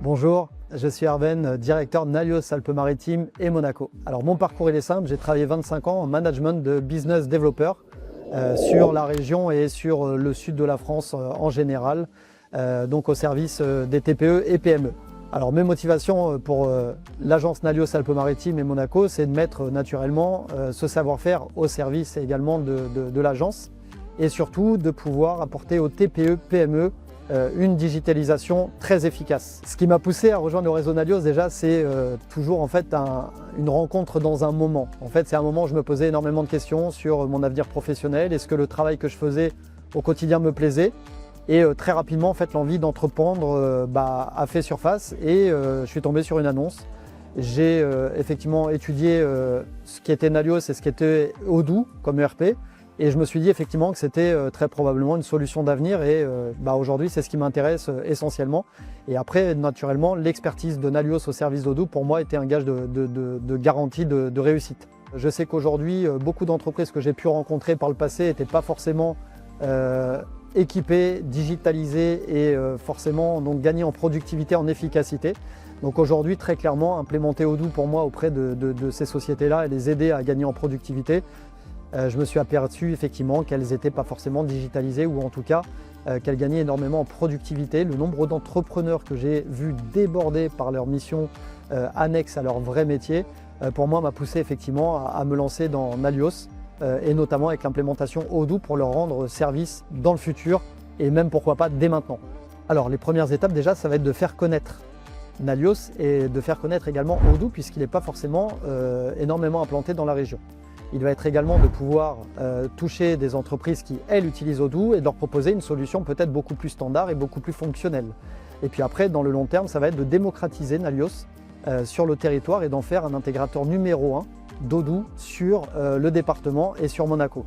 Bonjour, je suis Arven, directeur de Nalios Alpes-Maritimes et Monaco. Alors mon parcours il est simple, j'ai travaillé 25 ans en management de business developer sur la région et sur le sud de la France en général, donc au service des TPE et PME. Alors mes motivations pour l'agence Nalios Alpes-Maritimes et Monaco, c'est de mettre naturellement ce savoir-faire au service également de l'agence et surtout de pouvoir apporter aux TPE, PME une digitalisation très efficace. Ce qui m'a poussé à rejoindre le réseau Nalios déjà, c'est toujours en fait une rencontre dans un moment. En fait, c'est un moment où je me posais énormément de questions sur mon avenir professionnel. Est-ce que le travail que je faisais au quotidien me plaisait? Et très rapidement, en fait, l'envie d'entreprendre a fait surface et je suis tombé sur une annonce. J'ai effectivement étudié ce qui était Nalios et ce qui était Odoo comme ERP. Et je me suis dit effectivement que c'était très probablement une solution d'avenir et aujourd'hui c'est ce qui m'intéresse essentiellement. Et après naturellement l'expertise de Nalios au service d'Odoo pour moi était un gage de garantie de réussite. Je sais qu'aujourd'hui beaucoup d'entreprises que j'ai pu rencontrer par le passé n'étaient pas forcément équipées, digitalisées et forcément donc gagner en productivité, en efficacité. Donc aujourd'hui très clairement implémenter Odoo pour moi auprès de ces sociétés-là et les aider à gagner en productivité. Je me suis aperçu effectivement qu'elles n'étaient pas forcément digitalisées ou en tout cas qu'elles gagnaient énormément en productivité. Le nombre d'entrepreneurs que j'ai vu déborder par leur mission annexe à leur vrai métier, pour moi m'a poussé effectivement à me lancer dans Nalios et notamment avec l'implémentation Odoo pour leur rendre service dans le futur et même pourquoi pas dès maintenant. Alors les premières étapes déjà ça va être de faire connaître Nalios et de faire connaître également Odoo puisqu'il n'est pas forcément énormément implanté dans la région. Il va être également de pouvoir toucher des entreprises qui, elles, utilisent Odoo et de leur proposer une solution peut-être beaucoup plus standard et beaucoup plus fonctionnelle. Et puis après, dans le long terme, ça va être de démocratiser Nalios sur le territoire et d'en faire un intégrateur numéro 1 d'Odoo sur le département et sur Monaco.